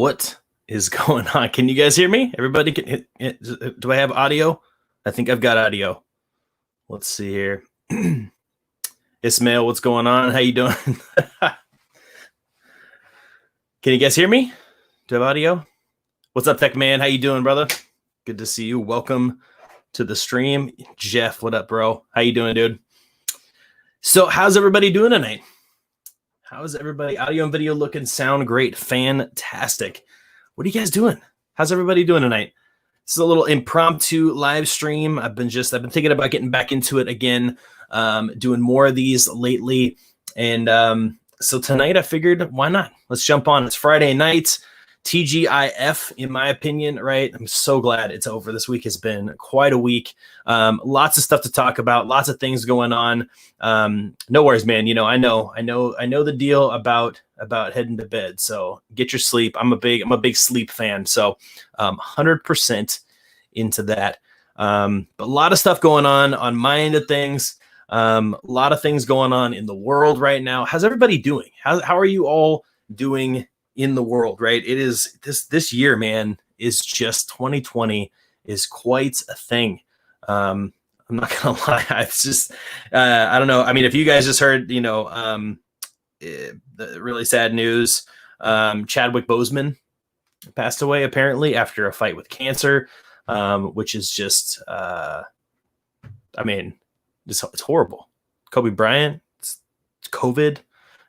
What is going on? Can you guys hear me? Everybody do I have audio? I think I've got audio. Let's see here. Ismail, what's going on? How you doing? Can you guys hear me? Do I have audio? What's up, Tech Man? How you doing, brother? Good to see you. Welcome to the stream. Jeff, what up, bro? How you doing, dude? So how's everybody doing tonight? How's everybody? Audio and video looking, sound great, fantastic. What are you guys doing? How's everybody doing tonight? This is a little impromptu live stream. I've been thinking about getting back into it again, doing more of these lately. And so tonight I figured, why not? Let's jump on. It's Friday night. TGIF, in my opinion, right? I'm so glad it's over. This week has been quite a week. Lots of stuff to talk about, lots of things going on. No worries, man. You know, I know the deal about heading to bed. So get your sleep. I'm a big sleep fan. So 100% into that. But a lot of stuff going on my end of things. A lot of things going on in the world right now. How's everybody doing? How are you all doing in the world, right? It is this year, man, is just 2020 is quite a thing. I'm not gonna lie. It's just, I don't know. I mean, if you guys just heard, the really sad news, Chadwick Boseman passed away apparently after a fight with cancer, which is just, it's horrible. Kobe Bryant, it's COVID.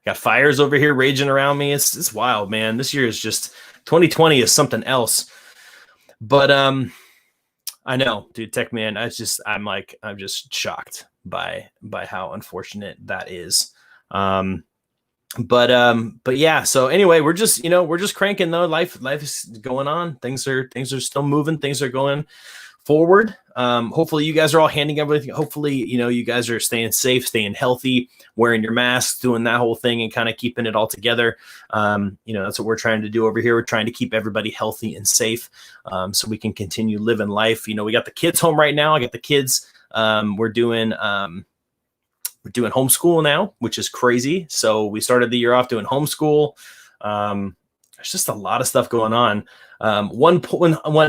Got fires over here raging around me. It's wild, man. This year is just 2020 is something else. But I know, dude, Tech Man. I'm just shocked by how unfortunate that is. But yeah. So anyway, we're just cranking though. Life is going on. Things are still moving. Things are going forward. Hopefully you guys are all handling everything. Hopefully, you guys are staying safe, staying healthy, wearing your masks, doing that whole thing and kind of keeping it all together. That's what we're trying to do over here. We're trying to keep everybody healthy and safe, so we can continue living life. We got the kids home right now. I got the kids. We're doing homeschool now, which is crazy. So we started the year off doing homeschool. There's just a lot of stuff going on. One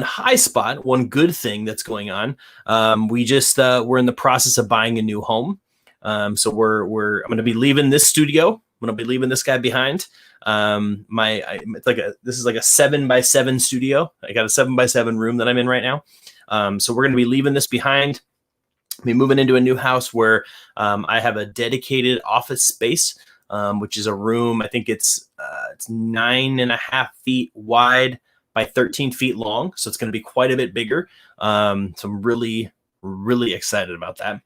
high spot, one good thing that's going on. We're in the process of buying a new home. So I'm going to be leaving this studio. I'm going to be leaving this guy behind. This is like a 7x7 studio. I got a 7x7 room that I'm in right now. So we're going to be leaving this behind. Be moving into a new house where, I have a dedicated office space, which is a room. I think it's 9.5 feet wide by 13 feet long. So it's going to be quite a bit bigger. So I'm really, really excited about that.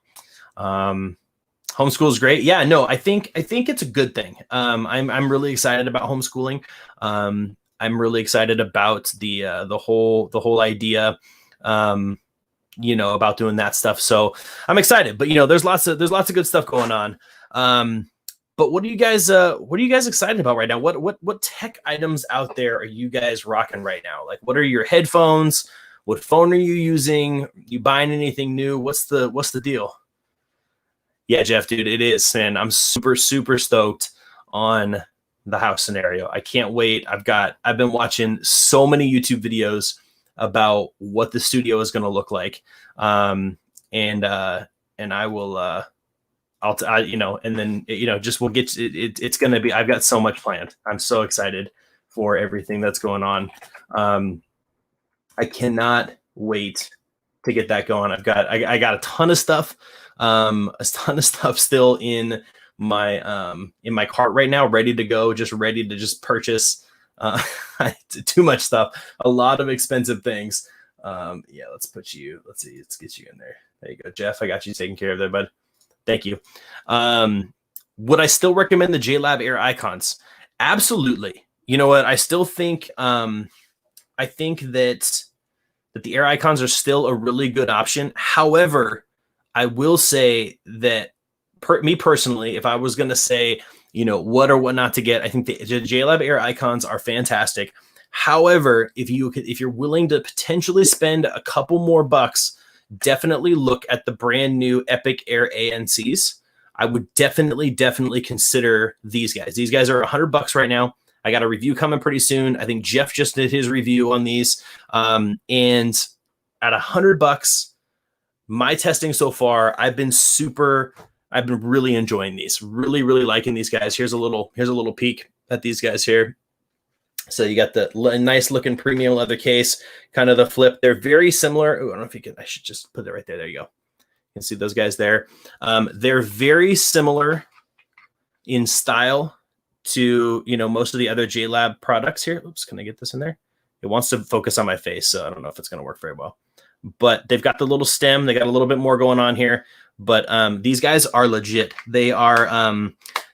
Homeschool is great. Yeah, no, I think it's a good thing. I'm really excited about homeschooling. I'm really excited about the whole idea, about doing that stuff. So I'm excited, but there's lots of good stuff going on. But what are you guys excited about right now? What tech items out there are you guys rocking right now? Like, what are your headphones? What phone are you using? You buying anything new? What's the deal? Yeah, Jeff, dude, it is. And I'm super, super stoked on the house scenario. I can't wait. I've been watching so many YouTube videos about what the studio is going to look like. And I will, we'll get it. It's going to be, I've got so much planned. I'm so excited for everything that's going on. I cannot wait to get that going. I got a ton of stuff, still in my cart right now, ready to go, ready to purchase, too much stuff, a lot of expensive things. Let's get you in there. There you go, Jeff. I got you taken care of there, bud. Thank you. Would I still recommend the JDubb Air Icons? Absolutely. You know what? I still think, I think that the Air Icons are still a really good option. However, I will say that me personally, if I was going to say, what or what not to get, I think the JDubb Air Icons are fantastic. However, if you're willing to potentially spend a couple more bucks, definitely look at the brand new Epic Air ANCs. I would definitely consider these guys. These guys are $100 right now. I got a review coming pretty soon. I think Jeff just did his review on these. And at $100, my testing so far, I've been really enjoying these. Really, really liking these guys. Here's a little peek at these guys here. So you got the nice looking premium leather case, kind of the flip. They're very similar. Ooh, I don't know if you can, I should just put it right there. There you go. You can see those guys there. They're very similar in style to, most of the other JDubb products here. Oops, can I get this in there? It wants to focus on my face, so I don't know if it's going to work very well. But they've got the little stem. They got a little bit more going on here. But these guys are legit. They are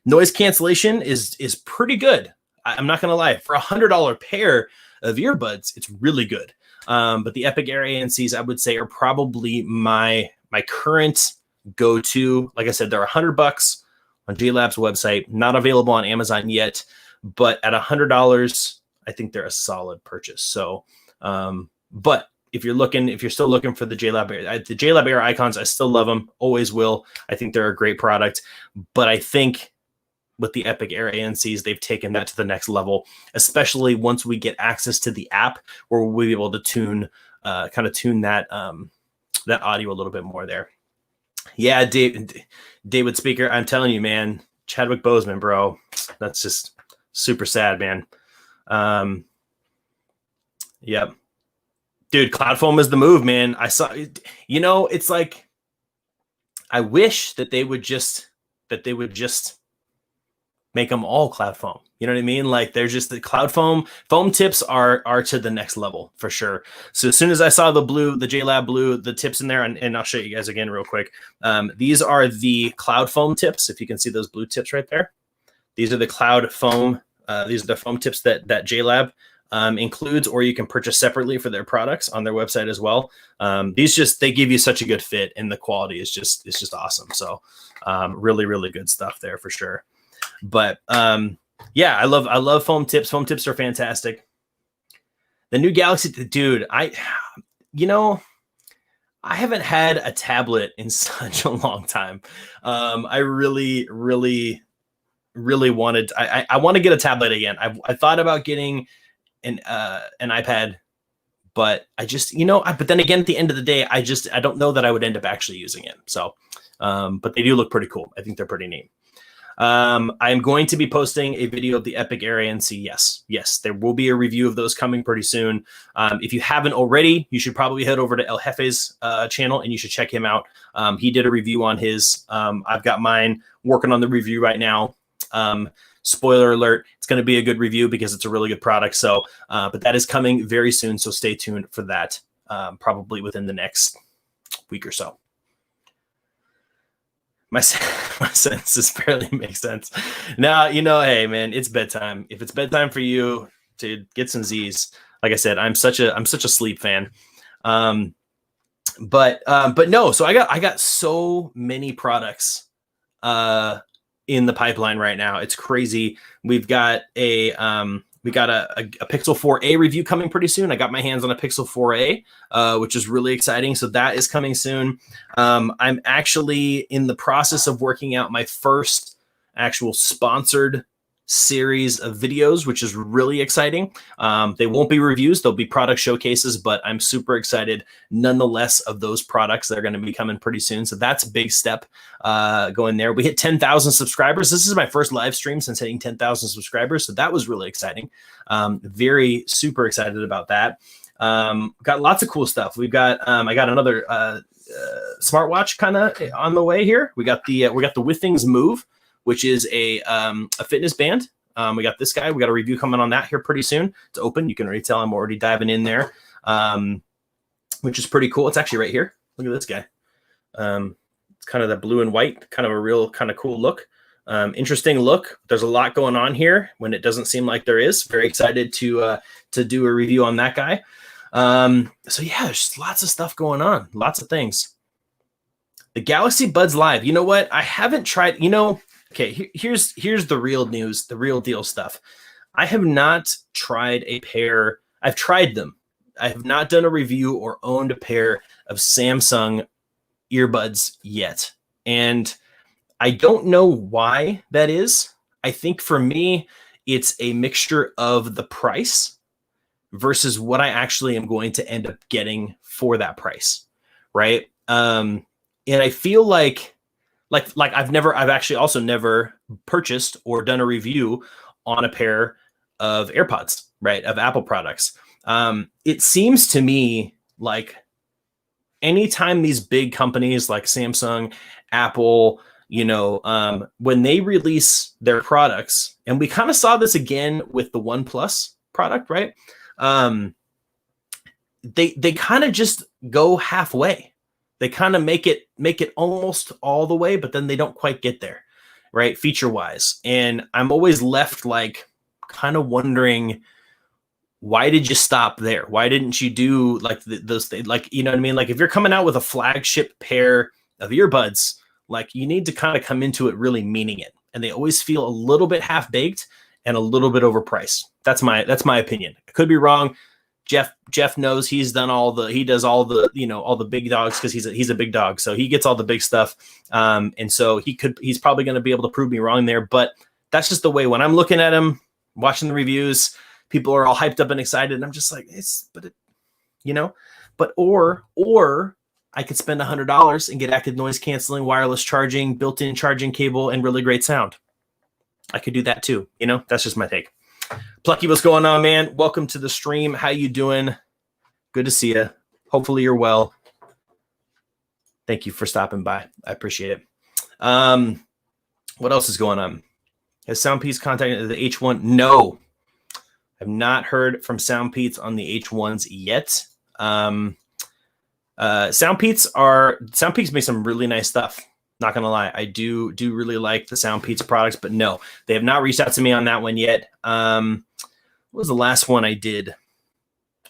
noise cancellation is pretty good. I'm not going to lie. For $100 pair of earbuds, it's really good. But the Epic Air ANCs, I would say, are probably my current go-to. Like I said, they're $100 on JDubb's website. Not available on Amazon yet. But at $100, I think they're a solid purchase. So, but if you're still looking for the JDubb Air Icons, I still love them. Always will. I think they're a great product. But I think with the Epic Air ANCs, they've taken that to the next level, especially once we get access to the app where we'll be able to tune that audio a little bit more there. Yeah, David Speaker, I'm telling you, man, Chadwick Boseman, bro, that's just super sad, man. Yep. Dude, cloud foam is the move, man. I saw, it's like, I wish that they would just make them all cloud foam. You know what I mean? Like, they're just the cloud foam tips are to the next level for sure. So as soon as I saw the JDubb blue, the tips in there, and I'll show you guys again real quick. These are the cloud foam tips. If you can see those blue tips right there, these are the cloud foam. These are the foam tips that JDubb includes, or you can purchase separately for their products on their website as well. They give you such a good fit, and the quality is just awesome. So really, really good stuff there for sure. But yeah, I love foam tips. Foam tips are fantastic. The new Galaxy, dude, I haven't had a tablet in such a long time. I really, really, really wanted, I want to get a tablet again. I thought about getting an iPad, but I just, but then again, at the end of the day, I don't know that I would end up actually using it. So, but they do look pretty cool. I think they're pretty neat. I'm going to be posting a video of the Epic Air ANC. Yes, there will be a review of those coming pretty soon. If you haven't already, you should probably head over to El Jefe's channel and you should check him out. He did a review on his. I've got mine working on the review right now. Spoiler alert, it's going to be a good review because it's a really good product. So, but that is coming very soon. So stay tuned for that, probably within the next week or so. My sentences barely make sense. Now, hey, man, it's bedtime. If it's bedtime for you, to get some Z's. Like I said, I'm such a sleep fan. But no. So I got so many products in the pipeline right now. It's crazy. We've got a Pixel 4a review coming pretty soon. I got my hands on a Pixel 4a, which is really exciting. So that is coming soon. I'm actually in the process of working out my first actual sponsored series of videos, which is really exciting. They won't be reviews, they'll be product showcases, but I'm super excited nonetheless of those products that are going to be coming pretty soon. So that's a big step going there. We hit 10,000 subscribers. This is my first live stream since hitting 10,000 subscribers. So that was really exciting. Very super excited about that. Got lots of cool stuff. We've got, I got another smartwatch kind of on the way here. We got the With Things Move, which is a fitness band. We got this guy. We got a review coming on that here pretty soon. It's open. You can already tell I'm already diving in there, which is pretty cool. It's actually right here. Look at this guy. It's kind of the blue and white, kind of a real kind of cool look. Interesting look. There's a lot going on here when it doesn't seem like there is. Very excited to do a review on that guy. So yeah, there's just lots of stuff going on. Lots of things. The Galaxy Buds Live. You know what? I haven't tried, okay, here's the real news, the real deal stuff. I have not tried a pair. I've tried them. I have not done a review or owned a pair of Samsung earbuds yet. And I don't know why that is. I think for me, it's a mixture of the price versus what I actually am going to end up getting for that price, right? And I feel like I've actually also never purchased or done a review on a pair of AirPods, right? Of Apple products. It seems to me like anytime these big companies like Samsung, Apple, when they release their products, and we kind of saw this again with the OnePlus product, right? They kind of just go halfway. They kind of make it almost all the way, but then they don't quite get there, right? Feature wise. And I'm always left like kind of wondering, why did you stop there? Why didn't you do like those things? Like, you know what I mean? Like if you're coming out with a flagship pair of earbuds, like you need to kind of come into it really meaning it. And they always feel a little bit half baked and a little bit overpriced. That's my opinion. I could be wrong. Jeff knows he does all the big dogs because he's a big dog. So he gets all the big stuff. And so he's probably going to be able to prove me wrong there, but that's just the way when I'm looking at him, watching the reviews, people are all hyped up and excited. And I'm just like, or I could spend $100 and get active noise canceling, wireless charging, built-in charging cable, and really great sound. I could do that too. That's just my take. Plucky, what's going on, man? Welcome to the stream. How you doing? Good to see you. Hopefully you're well. Thank you for stopping by. I appreciate it. What else is going on? Has Soundpeats contacted the H1? No. I've not heard from Soundpeats on the H1s yet. Soundpeats make some really nice stuff. Not gonna lie, I do really like the Soundpeats products, but no, they have not reached out to me on that one yet. What was the last one I did? I'm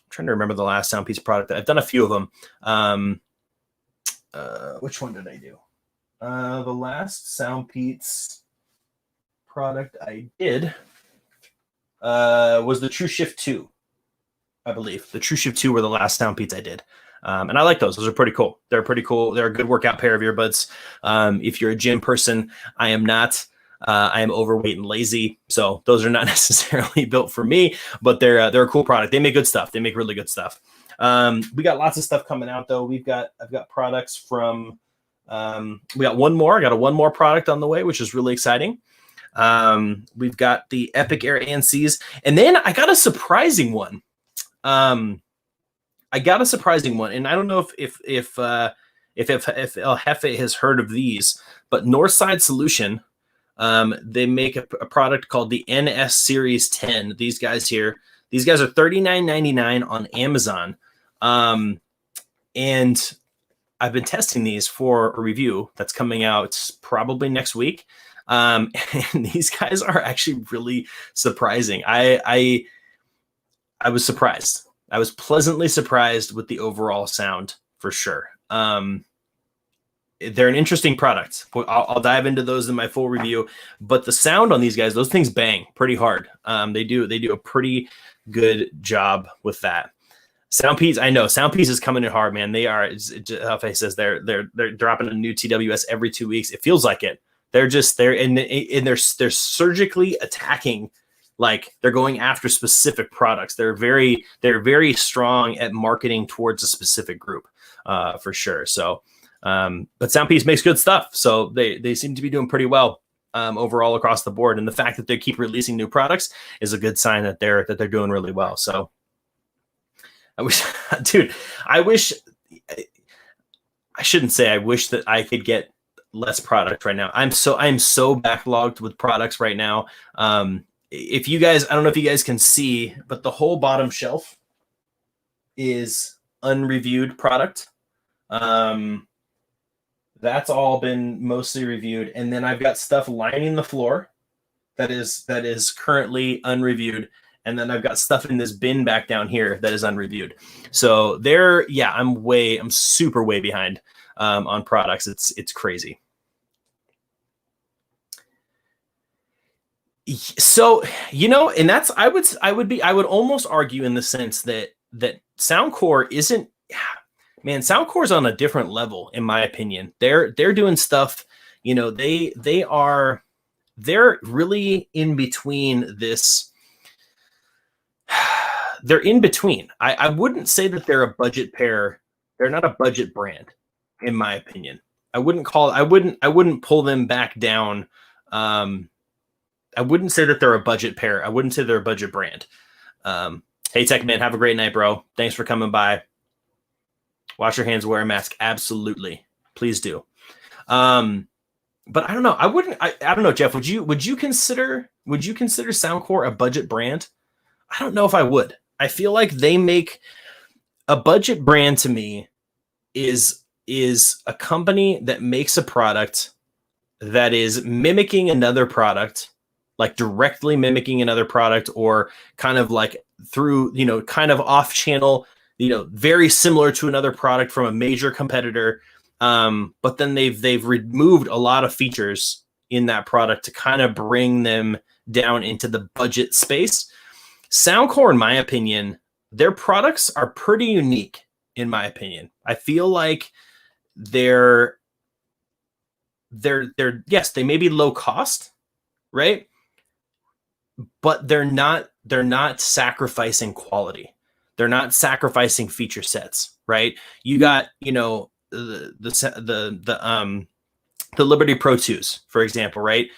trying to remember the last Soundpeats product. I've done a few of them. Which one did I do? The last Soundpeats product I did was the True Shift 2, I believe. The True Shift 2 were the last Soundpeats I did. And I like those. Those are pretty cool. They're pretty cool. They're a good workout pair of earbuds. If you're a gym person, I am not. I am overweight and lazy, so those are not necessarily built for me. But they're a cool product. They make good stuff. They make really good stuff. We got lots of stuff coming out though. I've got products from. We got one more. I got one more product on the way, which is really exciting. We've got the Epic Air ANCs, and then I got a surprising one. And I don't know if El Jefe has heard of these, but Northside Solution, they make a product called the NS Series 10. These guys are $39.99 on Amazon, and I've been testing these for a review that's coming out probably next week. And these guys are actually really surprising. I was surprised. I was pleasantly surprised with the overall sound for sure. They're an interesting product. I'll dive into those in my full review, but the sound on these guys, those things bang pretty hard. They do a pretty good job with that. Soundpeats, I know Soundpeats is coming in hard, man. They are. Jefe says they're dropping a new TWS every 2 weeks. It feels like it. They're surgically attacking. Like they're going after specific products. They're very strong at marketing towards a specific group, for sure. So, but Soundpeats makes good stuff. So they seem to be doing pretty well overall across the board. And the fact that they keep releasing new products is a good sign that they're doing really well. So, I wish that I could get less product right now. I'm so backlogged with products right now. If you guys, I don't know if you guys can see, but the whole bottom shelf is unreviewed product. That's all been mostly reviewed. And then I've got stuff lining the floor that is currently unreviewed. And then I've got stuff in this bin back down here that is unreviewed. So I'm super way behind on products. It's crazy. So, and that's, I would almost argue in the sense that Soundcore isn't, man, Soundcore's on a different level, in my opinion. They're doing stuff, they are they're really in between this. They're in between. I wouldn't say that they're a budget pair. They're not a budget brand, in my opinion. I wouldn't pull them back down. I wouldn't say that they're a budget pair. I wouldn't say they're a budget brand. Hey, Tech Man, have a great night, bro. Thanks for coming by. Wash your hands, wear a mask. Absolutely. Please do. But I don't know. I don't know, Jeff. Would you consider Soundcore a budget brand? I don't know if I would. I feel like they make a budget brand to me is a company that makes a product that is mimicking another product, like directly mimicking another product, or kind of like through, kind of off channel, very similar to another product from a major competitor. But then they've removed a lot of features in that product to kind of bring them down into the budget space. Soundcore, in my opinion, their products are pretty unique, in my opinion. I feel like they're yes, they may be low cost, right? But they're not sacrificing quality. They're not sacrificing feature sets, right? You got, the Liberty Pro 2s, for example, right?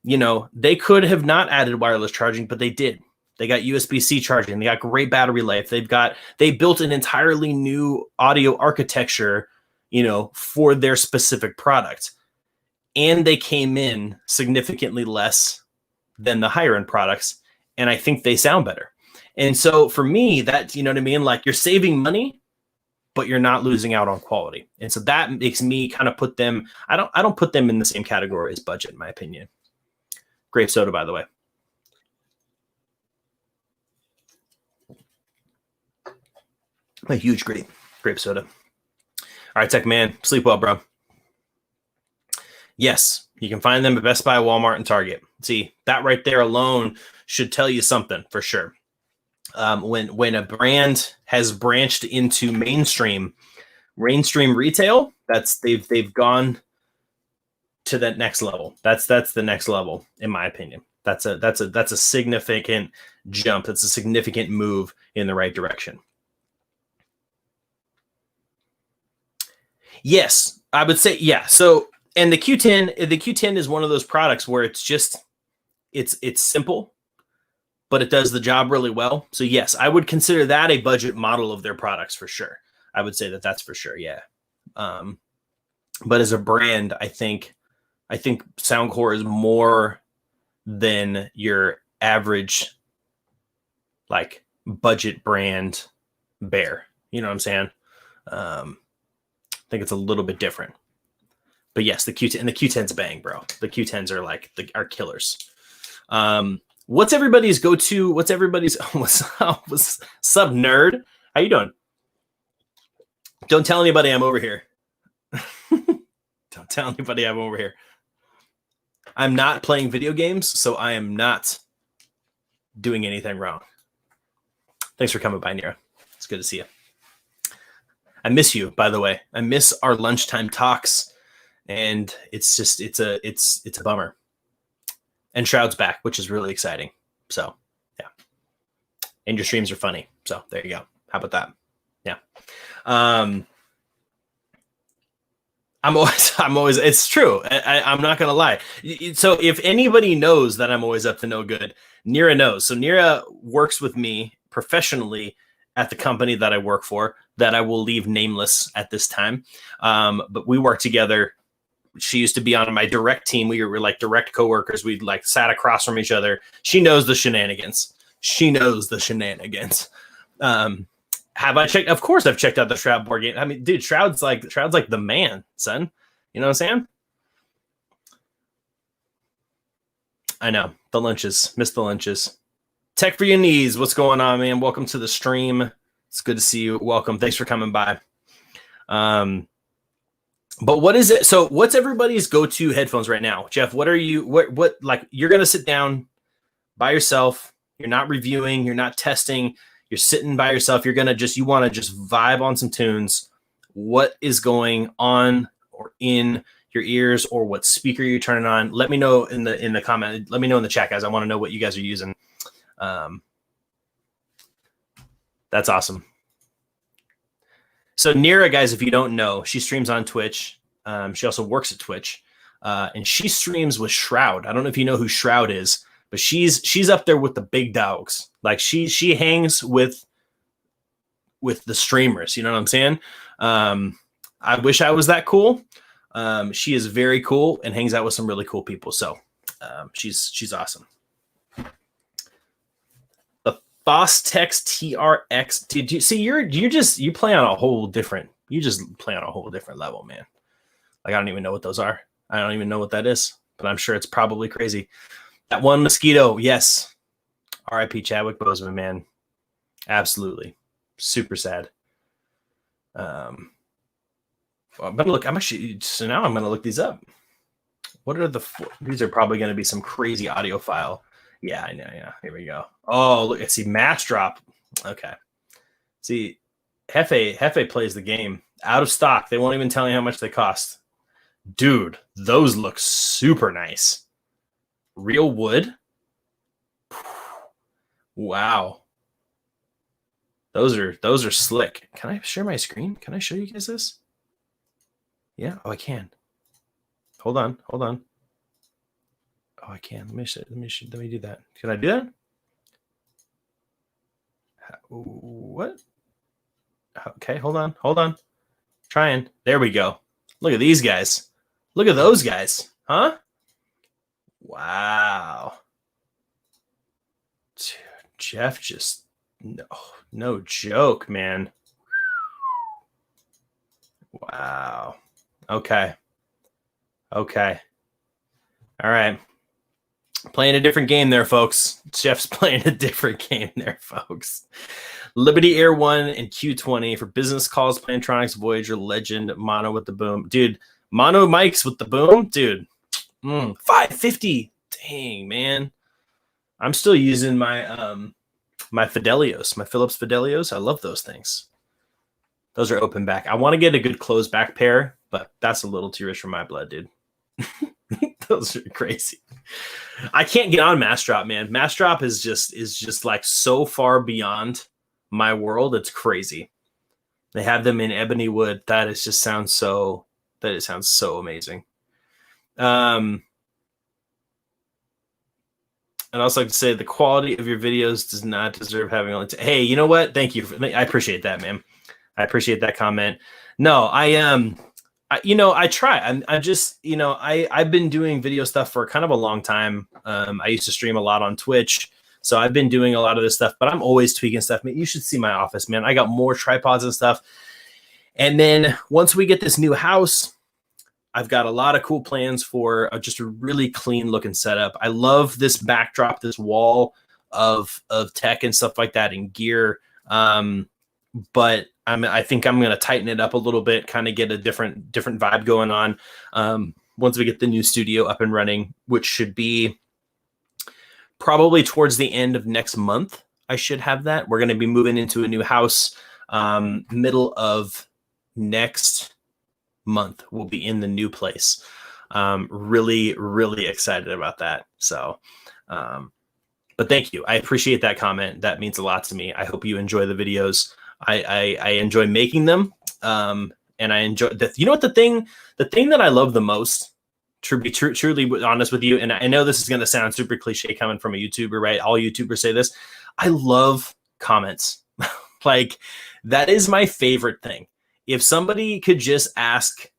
They could have not added wireless charging, but they did. They got USB-C charging. They got great battery life. They built an entirely new audio architecture, for their specific product. And they came in significantly less than the higher end products. And I think they sound better. And so for me, that, you know what I mean? Like, you're saving money, but you're not losing out on quality. And so that makes me kind of put them, I don't put them in the same category as budget, in my opinion. Grape soda, by the way. I'm a huge grape soda. All right, Tech Man, sleep well, bro. Yes, you can find them at Best Buy, Walmart, and Target. See, that right there alone should tell you something for sure. When a brand has branched into mainstream retail, they've gone to that next level. That's the next level, in my opinion. That's a significant jump. That's a significant move in the right direction. Yes, I would say, yeah. So, and the Q10 is one of those products where it's simple, but it does the job really well. So yes, I would consider that a budget model of their products for sure. I would say that's for sure. Yeah. But as a brand, I think Soundcore is more than your average, like, budget brand bear. You know what I'm saying? I think it's a little bit different. But yes, the Q10's bang, bro. The Q10s are killers. What's everybody's go-to? What's up, sub nerd? How you doing? Don't tell anybody I'm over here. Don't tell anybody I'm over here. I'm not playing video games, so I am not doing anything wrong. Thanks for coming by, Nira. It's good to see you. I miss you, by the way. I miss our lunchtime talks, and it's a bummer. And Shroud's back, which is really exciting. So, yeah. And your streams are funny. So there you go. How about that? Yeah. I'm always, it's true. I'm not going to lie. So if anybody knows that I'm always up to no good, Nira knows. So Nira works with me professionally at the company that I work for, that I will leave nameless at this time. But we work together. She used to be on my direct team. We were like direct coworkers. We'd like sat across from each other. She knows the shenanigans. Have I checked? Of course I've checked out the Shroud board game. I mean, dude, Shroud's like the man, son. You know what I'm saying? I know. The lunches. Miss the lunches. Tech for your knees. What's going on, man? Welcome to the stream. It's good to see you. Welcome. Thanks for coming by. But what is it? So what's everybody's go-to headphones right now? Jeff, what like, you're going to sit down by yourself. You're not reviewing. You're not testing. You're sitting by yourself. You want to just vibe on some tunes. What is going on or in your ears or what speaker you're turning on. Let me know in the comment. Let me know in the chat, guys. I want to know what you guys are using. That's awesome. So Nira, guys, if you don't know, she streams on Twitch. She also works at Twitch, and she streams with Shroud. I don't know if you know who Shroud is, but she's up there with the big dogs. Like she hangs with the streamers. You know what I'm saying? I wish I was that cool. She is very cool and hangs out with some really cool people. So she's awesome. The Fostex TRX. Did you see? You play on a whole different. You just play on a whole different level, man. Like I don't even know what those are. I don't even know what that is, but I'm sure it's probably crazy. That one mosquito, yes. R.I.P. Chadwick Boseman, man. Absolutely, super sad. I'm gonna look. So now I'm gonna look these up. What are these are probably gonna be some crazy audio file. Yeah, I know. Yeah, here we go. Oh, look. See, Mass Drop. Okay. See, Hefe plays the game. Out of stock. They won't even tell you how much they cost. Dude, those look super nice. Real wood. Wow. Those are slick. Can I share my screen? Can I show you guys this? Yeah. Oh, I can. Hold on. Oh, I can. Let me do that. Can I do that? What? Okay, hold on. Trying. There we go. Look at these guys. Look at those guys. Huh? Wow. Dude, Jeff just no joke, man. Wow. Okay. All right. Playing a different game there, folks. Jeff's playing a different game there, folks. Liberty Air 1 and Q20 for business calls, Plantronics, Voyager, Legend, Mono with the boom. Dude, Mono mics with the boom? Dude, 550. Dang, man. I'm still using my my Fidelios, my Philips Fidelios. I love those things. Those are open back. I want to get a good closed back pair, but that's a little too rich for my blood, dude. Those are crazy. I can't get on Mass Drop, man. Mass Drop is just like so far beyond my world. It's crazy. They have them in ebony wood. That sounds so amazing. I'd also like to say the quality of your videos does not deserve having only. Hey, you know what? Thank you. I appreciate that, man. I appreciate that comment. No, I try. I'm just, I've been doing video stuff for kind of a long time. I used to stream a lot on Twitch, so I've been doing a lot of this stuff, but I'm always tweaking stuff. Man, you should see my office, man. I got more tripods and stuff. And then once we get this new house, I've got a lot of cool plans for just a really clean looking setup. I love this backdrop, this wall of tech and stuff like that and gear. But I think I'm going to tighten it up a little bit, kind of get a different vibe going on once we get the new studio up and running, which should be probably towards the end of next month. I should have that. We're going to be moving into a new house middle of next month. We'll be in the new place. Really, really excited about that. So, but thank you. I appreciate that comment. That means a lot to me. I hope you enjoy the videos. I enjoy making them. And I enjoy that. You know what the thing that I love the most, to be truly honest with you, and I know this is going to sound super cliche coming from a YouTuber, right? All YouTubers say this. I love comments. Like, that is my favorite thing. If somebody could just ask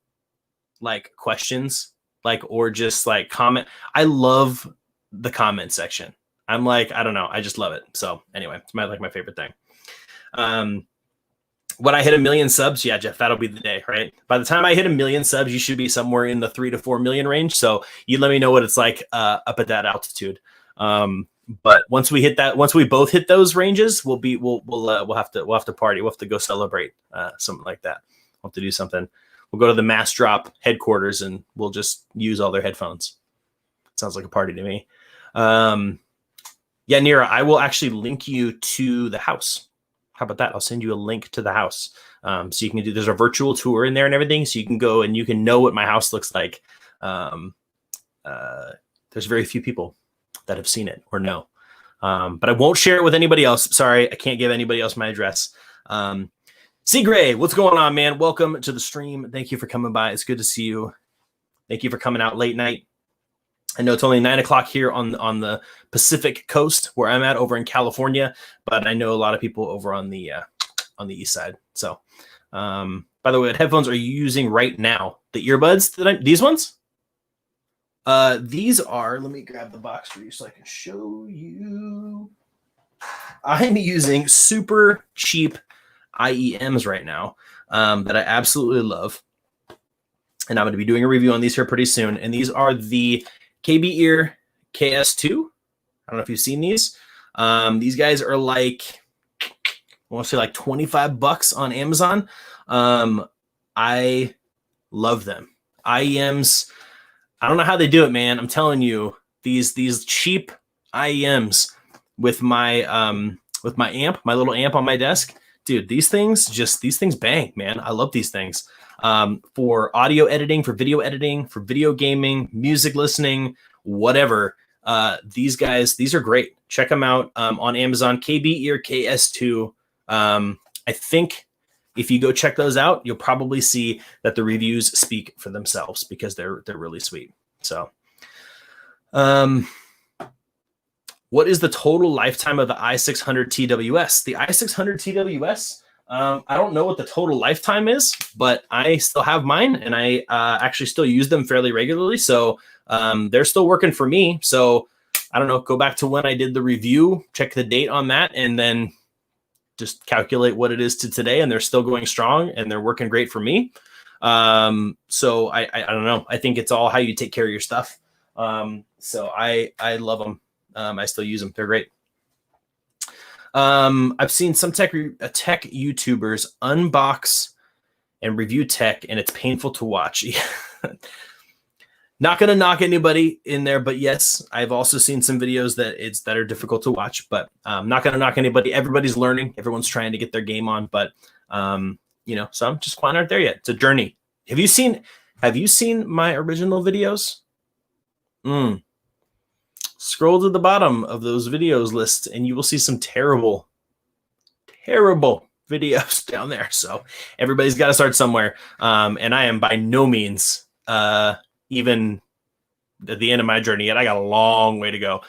like questions, like, or just like comment, I love the comment section. I'm like, I don't know. I just love it. So anyway, it's my favorite thing. When I hit 1 million subs, yeah, Jeff, that'll be the day, right? By the time I hit 1 million subs, you should be somewhere in the 3 to 4 million range. So you let me know what it's like up at that altitude. But once we both hit those ranges, we'll have to party. We'll have to go celebrate something like that. We'll have to do something. We'll go to the Mass Drop headquarters and we'll just use all their headphones. Sounds like a party to me. Yeah, Nira, I will actually link you to the house. how about that? I'll send you a link to the house. So you can do, there's a virtual tour in there and everything. So you can go and you can know what my house looks like. There's very few people that have seen it or know. But I won't share it with anybody else. Sorry, I can't give anybody else my address. C. Gray, what's going on, man? Welcome to the stream. Thank you for coming by. It's good to see you. Thank you for coming out late night. I know it's only 9 o'clock here on the Pacific Coast where I'm at over in California, but I know a lot of people over on the east side. So, by the way, what headphones are you using right now? The earbuds these ones? These are, let me grab the box for you so I can show you. I'm using super cheap IEMs right now that I absolutely love. And I'm going to be doing a review on these here pretty soon. And these are the KB Ear KS2. I don't know if you've seen these. These guys are like, I want to say like $25 on Amazon. I love them. IEMs. I don't know how they do it, man. I'm telling you, these cheap IEMs with my amp, my little amp on my desk, dude. These things bang, man. I love these things for audio editing, for video gaming, music listening, whatever. These are great. Check them out on Amazon. KB Ear KS2. I think if you go check those out, you'll probably see that the reviews speak for themselves because they're really sweet. So, what is the total lifetime of the i600 TWS? The i600 TWS, I don't know what the total lifetime is, but I still have mine, and I actually still use them fairly regularly. So they're still working for me. So I don't know, go back to when I did the review, check the date on that, and then just calculate what it is to today, and they're still going strong and they're working great for me. So I don't know. I think it's all how you take care of your stuff. So I love them. I still use them. They're great. I've seen some tech YouTubers unbox and review tech, and it's painful to watch. Not going to knock anybody in there, but yes, I've also seen some videos that are difficult to watch, but not going to knock anybody. Everybody's learning. Everyone's trying to get their game on, but so I'm just quite not there yet. It's a journey. Have you seen my original videos? Scroll to the bottom of those videos lists and you will see some terrible videos down there. So everybody's got to start somewhere. And I am by no means even at the end of my journey yet. I got a long way to go.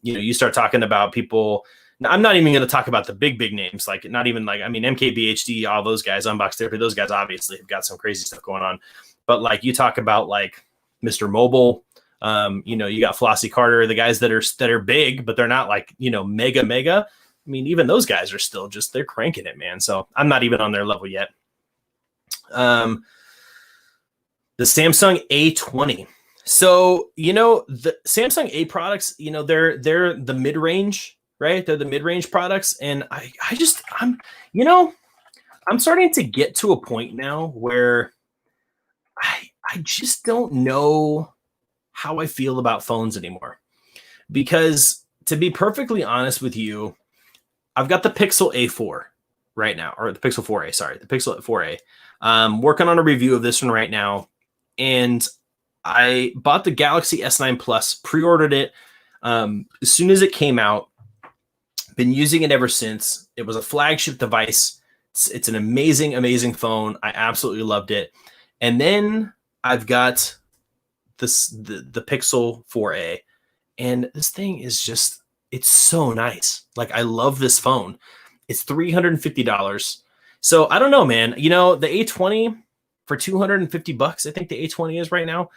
You start talking about people. I'm not even going to talk about the big names, like not even like, I mean, MKBHD, all those guys, Unbox Therapy, those guys obviously have got some crazy stuff going on. But like you talk about like Mr. Mobile, you got Flossie Carter, the guys that are big, but they're not like, mega. I mean, even those guys are still they're cranking it, man. So I'm not even on their level yet. The Samsung A20. So, the Samsung A products, they're the mid-range, right? They're the mid-range products. And I'm starting to get to a point now where I just don't know how I feel about phones anymore. Because to be perfectly honest with you, I've got the Pixel A4 right now, or the Pixel 4a, sorry, the Pixel 4a. Working on a review of this one right now. And I bought the Galaxy S9 Plus, pre-ordered it as soon as it came out. Been using it ever since. It was a flagship device. It's an amazing phone. I absolutely loved it. And then I've got the Pixel 4a, and this thing is it's so nice. Like, I love this phone. It's $350. So I don't know, man. The A20 for $250, I think the A20 is right now.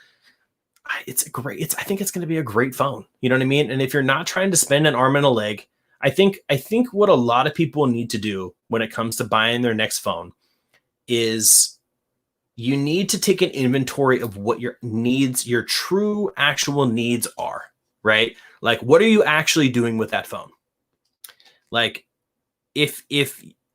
I think it's going to be a great phone. You know what I mean? And if you're not trying to spend an arm and a leg, I think what a lot of people need to do when it comes to buying their next phone is you need to take an inventory of what your needs, your true actual needs are, right? Like, what are you actually doing with that phone? Like, if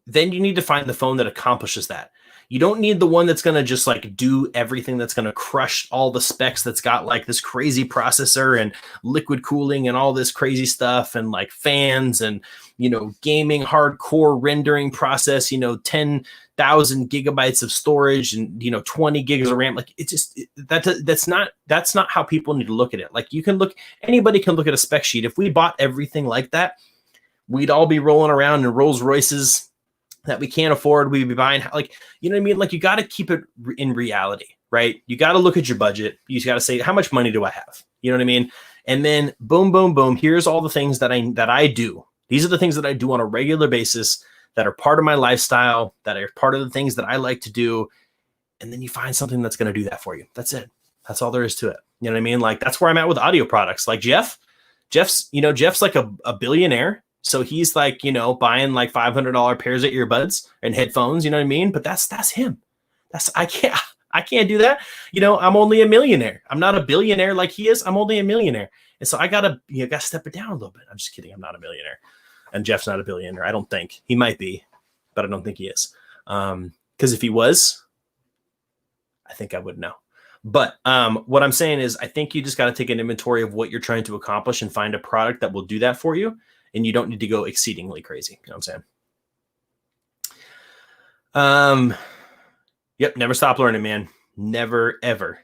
then you need to find the phone that accomplishes that. You don't need the one that's going to just like do everything, that's going to crush all the specs, that's got like this crazy processor and liquid cooling and all this crazy stuff and like fans and, you know, gaming hardcore rendering process, you know, 10,000 gigabytes of storage and, you know, 20 gigs of RAM. Like, it's just, that's not how people need to look at it. Like, anybody can look at a spec sheet. If we bought everything like that, we'd all be rolling around in Rolls Royces that we can't afford. We'd be buying, like, you know what I mean? Like, you got to keep it in reality, right? You got to look at your budget. You got to say, how much money do I have? You know what I mean? And then boom, boom, boom. Here's all the things that I do. These are the things that I do on a regular basis that are part of my lifestyle, that are part of the things that I like to do. And then you find something that's going to do that for you. That's it. That's all there is to it. You know what I mean? Like, that's where I'm at with audio products. Like Jeff's like a billionaire. So he's like, you know, buying like $500 pairs of earbuds and headphones, you know what I mean? But that's him. I can't do that. You know, I'm only a millionaire. I'm not a billionaire like he is. I'm only a millionaire. And so I gotta step it down a little bit. I'm just kidding. I'm not a millionaire. And Jeff's not a billionaire. I don't think. He might be, but I don't think he is. Because if he was, I think I would know. But what I'm saying is, I think you just got to take an inventory of what you're trying to accomplish and find a product that will do that for you. And you don't need to go exceedingly crazy. You know what I'm saying? Yep. Never stop learning, man. Never, ever.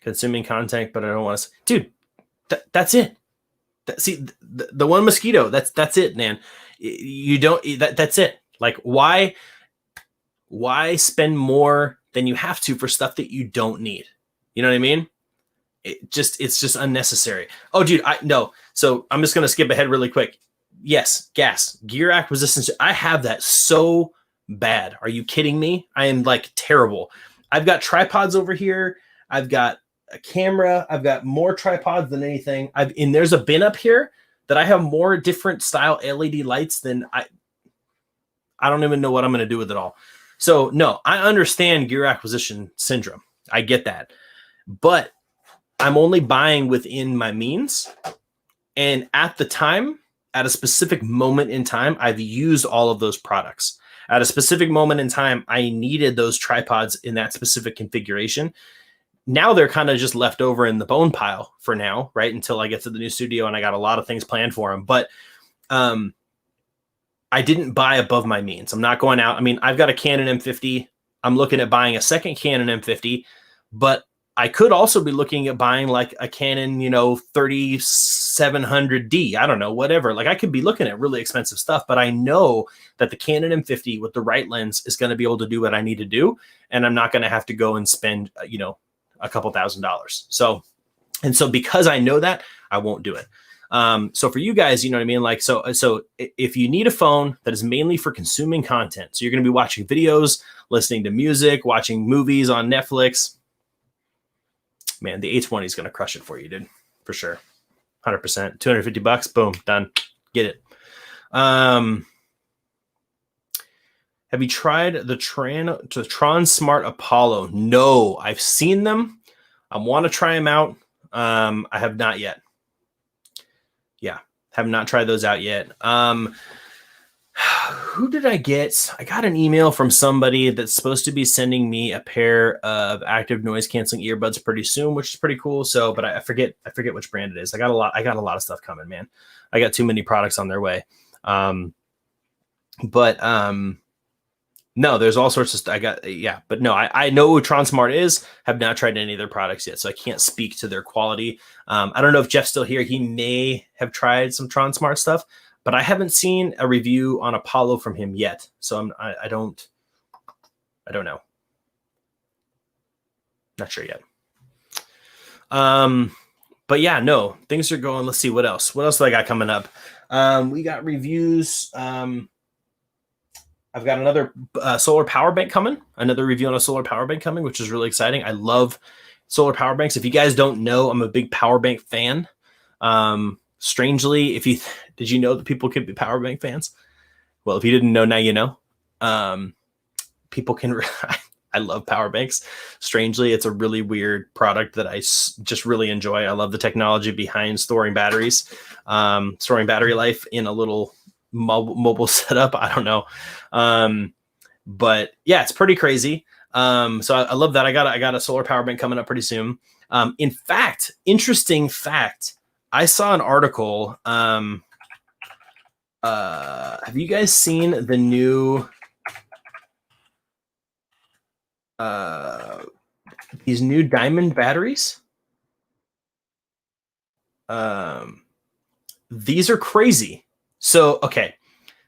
Consuming content, but I don't want to. Dude, that's it. See, the one mosquito. That's it, man. You don't. That's it. Like, why spend more than you have to for stuff that you don't need? You know what I mean? It's just unnecessary. Oh, dude, no. So I'm just going to skip ahead really quick. Yes, gas, gear acquisition. I have that so bad. Are you kidding me? I am like terrible. I've got tripods over here. I've got a camera. I've got more tripods than anything. And there's a bin up here that I have more different style LED lights than I don't even know what I'm going to do with it all. So no, I understand gear acquisition syndrome. I get that. But I'm only buying within my means. And at the time, at a specific moment in time, I've used all of those products. At a specific moment in time, I needed those tripods in that specific configuration. Now they're kind of just left over in the bone pile for now, right? Until I get to the new studio and I got a lot of things planned for them. But I didn't buy above my means. I'm not going out. I mean, I've got a Canon M50. I'm looking at buying a second Canon M50, but I could also be looking at buying like a Canon, 3700D. I don't know, whatever. Like, I could be looking at really expensive stuff, but I know that the Canon M50 with the right lens is going to be able to do what I need to do. And I'm not going to have to go and spend, a couple $1,000s. So because I know that, I won't do it. So for you guys, you know what I mean? Like, so if you need a phone that is mainly for consuming content, so you're going to be watching videos, listening to music, watching movies on Netflix, man, the A20 is going to crush it for you, dude. For sure. 100%. $250. Boom. Done. Get it. Have you tried the Tron Smart Apollo? No, I've seen them. I want to try them out. I have not yet. Yeah. Have not tried those out yet. Who did I get? I got an email from somebody that's supposed to be sending me a pair of active noise canceling earbuds pretty soon, which is pretty cool. So, but I forget which brand it is. I got a lot of stuff coming, man. I got too many products on their way. No, there's all sorts of stuff. But no, I know who Tron Smart is. Have not tried any of their products yet, so I can't speak to their quality. I don't know if Jeff's still here. He may have tried some Tron Smart stuff, but I haven't seen a review on Apollo from him yet. So I don't know. Not sure yet. But yeah, no, things are going. Let's see what else. What else do I got coming up? We got reviews. I've got another solar power bank coming. Another review on a solar power bank coming, which is really exciting. I love solar power banks. If you guys don't know, I'm a big power bank fan. Strangely, did you know that people could be power bank fans? Well, if you didn't know, now you know. People can. I love power banks. Strangely, it's a really weird product that I just really enjoy. I love the technology behind storing batteries, storing battery life in a little mobile setup. I don't know. But yeah, it's pretty crazy. So I love that. I got a solar power bank coming up pretty soon. In fact, interesting fact, I saw an article. Have you guys seen the new these new diamond batteries? These are crazy. So okay,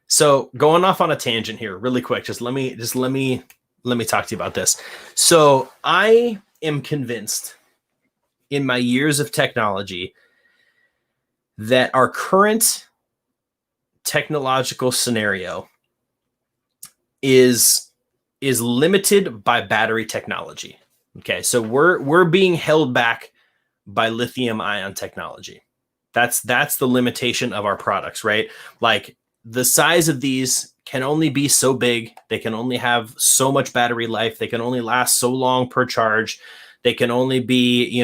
so going off on a tangent here, really quick. Let me talk to you about this. So I am convinced, in my years of technology, that our current technological scenario is limited by battery technology. Okay, so we're being held back by lithium ion technology. That's the limitation of our products, right? Like, the size of these can only be so big. They can only have so much battery life. They can only last so long per charge. They can only be,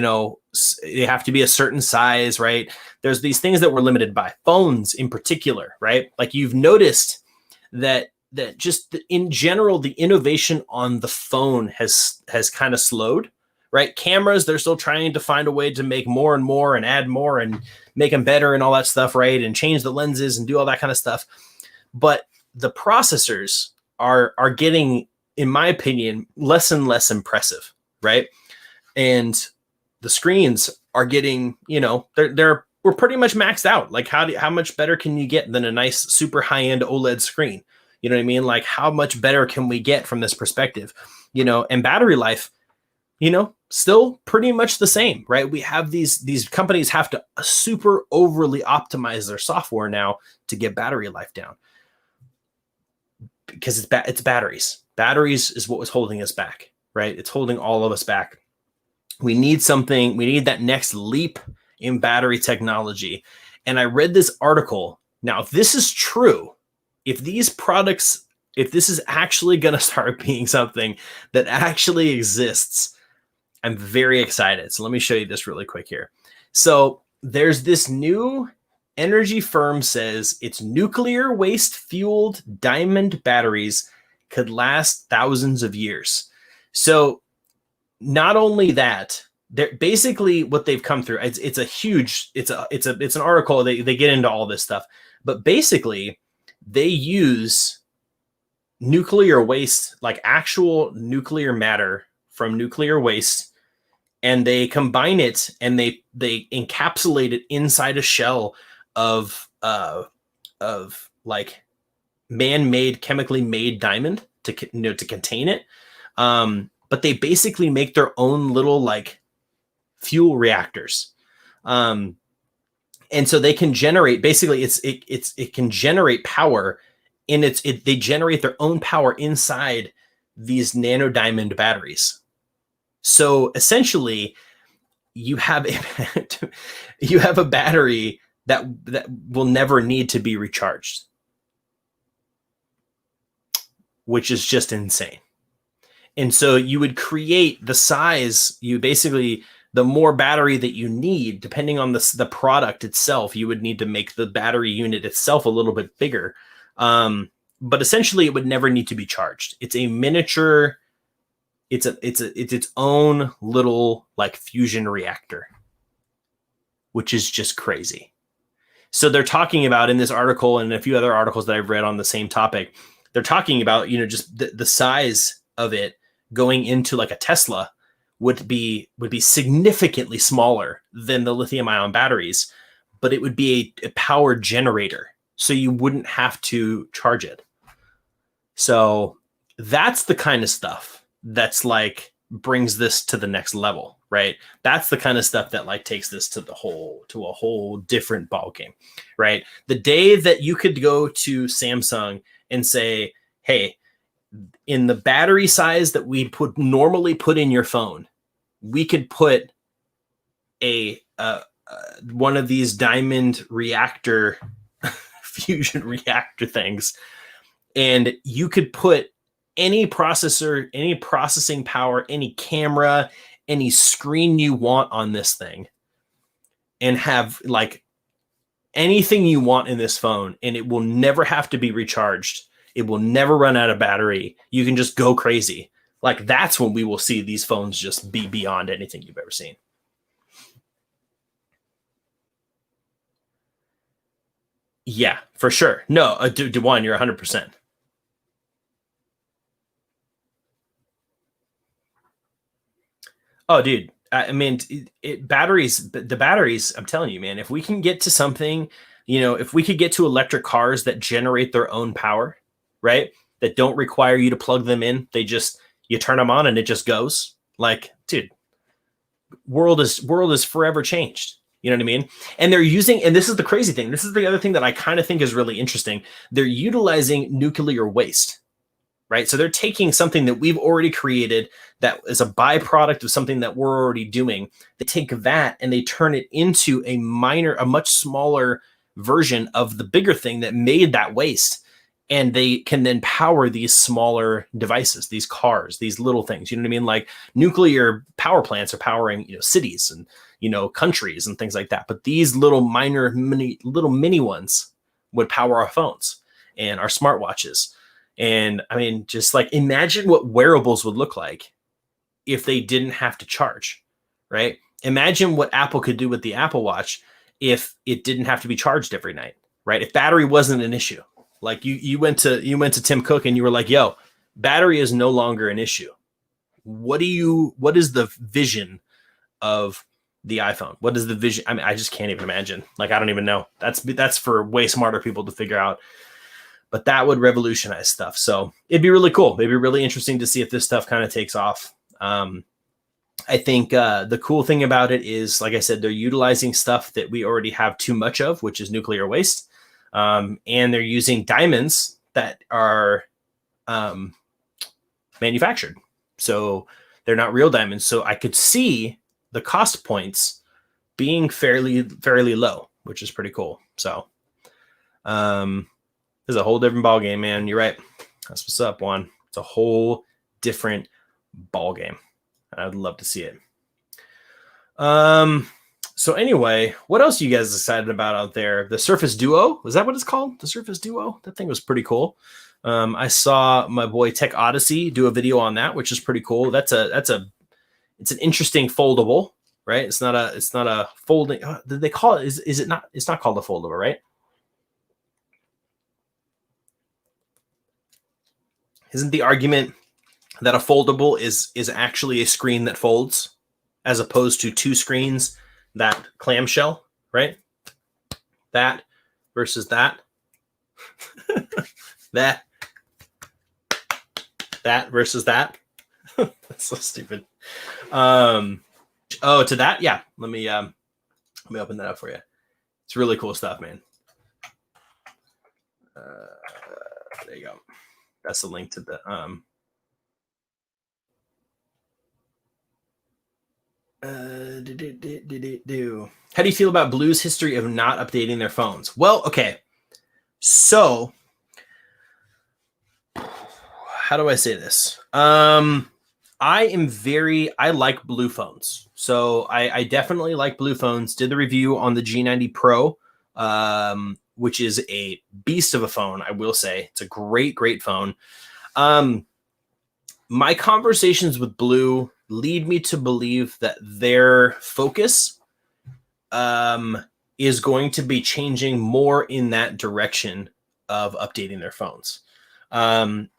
they have to be a certain size, right? There's these things that we're limited by. Phones in particular, right? Like, you've noticed that just in general, the innovation on the phone has kind of slowed, right? Cameras, they're still trying to find a way to make more and more and add more and make them better and all that stuff, right? And change the lenses and do all that kind of stuff. But the processors are getting, in my opinion, less and less impressive, right? And the screens are getting, we're pretty much maxed out. Like, how much better can you get than a nice super high-end OLED screen? You know what I mean? Like, how much better can we get from this perspective? And battery life, still pretty much the same, right? We have these companies have to super overly optimize their software now to get battery life down, because it's batteries. Batteries is what was holding us back, right? It's holding all of us back. We need that next leap in battery technology. And I read this article. Now, if this is true, if this is actually going to start being something that actually exists, I'm very excited. So let me show you this really quick here. So there's this new energy firm says its nuclear waste fueled diamond batteries could last thousands of years. So not only that, they're basically what they've come through. It's an article. They get into all this stuff, but basically they use nuclear waste, like actual nuclear matter from nuclear waste, and they combine it and they encapsulate it inside a shell of like man-made, chemically made diamond to contain it. But they basically make their own little like fuel reactors. And so they can generate, basically it can generate power they generate their own power inside these nanodiamond batteries. So essentially you have a battery that will never need to be recharged, which is just insane. And so you would create the size, the more battery that you need, depending on the product itself, you would need to make the battery unit itself a little bit bigger. But essentially it would never need to be charged. It's a miniature, it's its own little like fusion reactor, which is just crazy. So they're talking about in this article and a few other articles that I've read on the same topic, they're talking about, just the size of it going into like a Tesla would be significantly smaller than the lithium ion batteries, but it would be a power generator. So you wouldn't have to charge it. So that's the kind of stuff that's like brings this to the next level, right? That's the kind of stuff that like takes this to a whole different ballgame, right? The day that you could go to Samsung and say, hey, in the battery size that we normally put in your phone, we could put one of these diamond reactor fusion reactor things, and you could put any processor, any processing power, any camera, any screen you want on this thing, and have like anything you want in this phone, and it will never have to be recharged. It will never run out of battery. You can just go crazy. Like, that's when we will see these phones just be beyond anything you've ever seen. Yeah, for sure. No, Dewan, you're 100%. Oh, dude. I mean, the batteries, I'm telling you, man, if we can get to something, if we could get to electric cars that generate their own power, right? That don't require you to plug them in. You turn them on and it just goes. Like, dude, world is forever changed. You know what I mean? And this is the crazy thing. This is the other thing that I kind of think is really interesting. They're utilizing nuclear waste, right? So they're taking something that we've already created that is a byproduct of something that we're already doing. They take that and they turn it into a much smaller version of the bigger thing that made that waste. And they can then power these smaller devices, these cars, these little things. You know what I mean? Like, nuclear power plants are powering, cities and, countries and things like that. But these little mini ones would power our phones and our smartwatches. And I mean, just like, imagine what wearables would look like if they didn't have to charge, right? Imagine what Apple could do with the Apple Watch if it didn't have to be charged every night, right? If battery wasn't an issue. Like, you went to Tim Cook and you were like, yo, battery is no longer an issue. What is the vision of the iPhone? What is the vision? I mean, I just can't even imagine. Like, I don't even know. That's for way smarter people to figure out. But that would revolutionize stuff. So it'd be really cool. It'd be really interesting to see if this stuff kind of takes off. I think the cool thing about it is, like I said, they're utilizing stuff that we already have too much of, which is nuclear waste. And they're using diamonds that are manufactured. So they're not real diamonds. So I could see the cost points being fairly low, which is pretty cool. So it's a whole different ball game, man. You're right. That's what's up, Juan. It's a whole different ball game. I'd love to see it. So anyway, what else are you guys excited about out there? The Surface Duo, is that what it's called? The Surface Duo? That thing was pretty cool. I saw my boy Tech Odyssey do a video on that, which is pretty cool. It's an interesting foldable, right? It's not a folding. Did they call it? Is it not? It's not called a foldable, right? Isn't the argument that a foldable is actually a screen that folds, as opposed to two screens that clamshell, right? That versus that. that versus that. That's so stupid. To that, yeah. Let me open that up for you. It's really cool stuff, man. There you go. That's the link to the How do you feel about Blue's history of not updating their phones? Well, okay. So, how do I say this? I like Blue phones. So I definitely like Blue phones. Did the review on the G90 Pro, which is a beast of a phone, I will say. It's a great, great phone. My conversations with Blue lead me to believe that their focus is going to be changing more in that direction of updating their phones.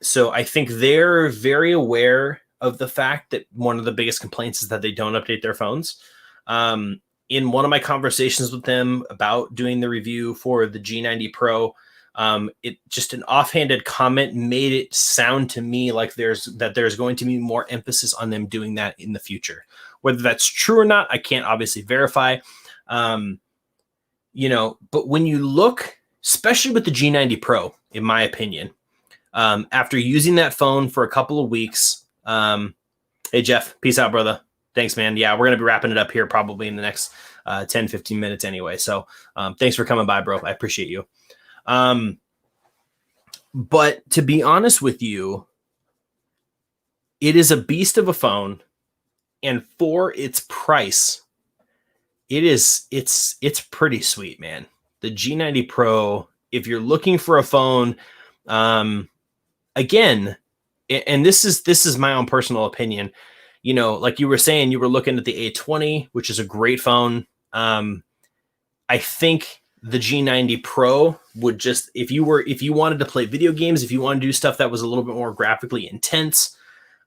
So I think they're very aware of the fact that one of the biggest complaints is that they don't update their phones. In one of my conversations with them about doing the review for the G90 Pro, it just an offhanded comment made it sound to me like there's going to be more emphasis on them doing that in the future. Whether that's true or not, I can't obviously verify. But when you look, especially with the G90 Pro, in my opinion, after using that phone for a couple of weeks, hey Jeff, peace out, brother. Thanks, man. Yeah, we're going to be wrapping it up here probably in the next 10, 15 minutes anyway. So thanks for coming by, bro. I appreciate you. But to be honest with you, it is a beast of a phone, and for its price, it's pretty sweet, man. The G90 Pro, if you're looking for a phone, again, and this is my own personal opinion. You know, like you were saying, you were looking at the A20, which is a great phone. I think the G90 Pro would just, if you wanted to play video games, if you want to do stuff that was a little bit more graphically intense,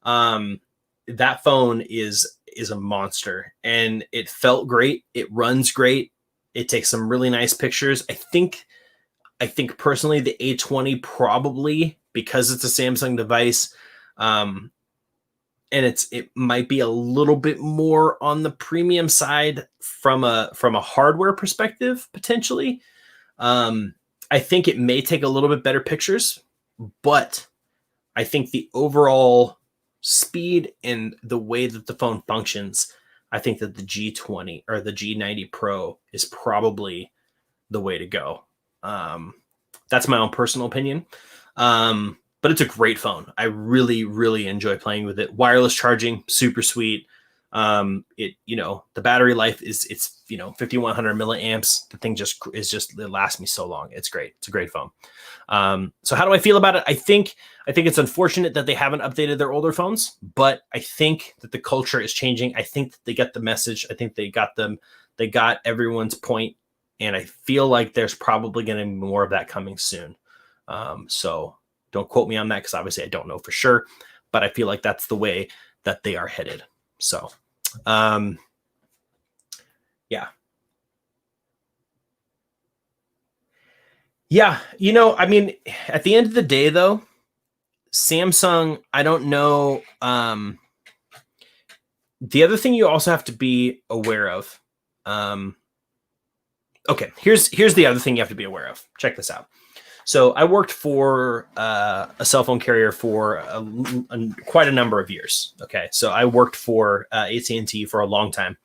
that phone is a monster, and it felt great. It runs great. It takes some really nice pictures. I think personally the A20 probably, because it's a Samsung device, and it might be a little bit more on the premium side from a hardware perspective, potentially. I think it may take a little bit better pictures, but I think the overall speed and the way that the phone functions, I think that the G20 or the G90 Pro is probably the way to go. That's my own personal opinion. But it's a great phone. I really, really enjoy playing with it. Wireless charging, super sweet. The battery life is 5,100 milliamps. The thing it lasts me so long. It's great. It's a great phone. So how do I feel about it? I think it's unfortunate that they haven't updated their older phones, but I think that the culture is changing. I think that they get the message. I think they got everyone's point, and I feel like there's probably going to be more of that coming soon. So don't quote me on that, because obviously I don't know for sure, but I feel like that's the way that they are headed. So, yeah. Yeah. I mean, at the end of the day, though, Samsung, I don't know. The other thing you also have to be aware of. Okay, here's the other thing you have to be aware of. Check this out. So I worked for a cell phone carrier for quite a number of years. Okay, so I worked for AT&T for a long time.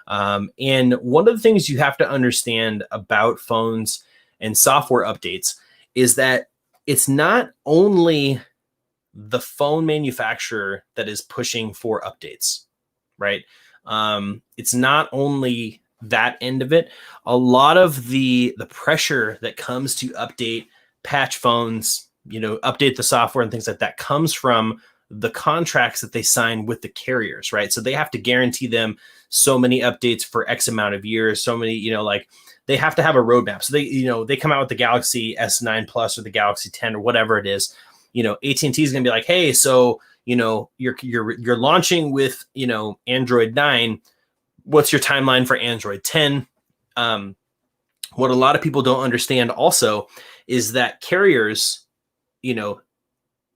And one of the things you have to understand about phones and software updates is that it's not only the phone manufacturer that is pushing for updates, right? It's not only that end of it. A lot of the pressure that comes to update, patch phones, update the software and things like that comes from the contracts that they sign with the carriers, right? So they have to guarantee them so many updates for X amount of years, so many, they have to have a roadmap. So they come out with the Galaxy S9 Plus or the Galaxy 10 or whatever it is. AT&T is going to be like, hey, so, you're launching with, Android 9. What's your timeline for Android 10? What a lot of people don't understand also is that carriers,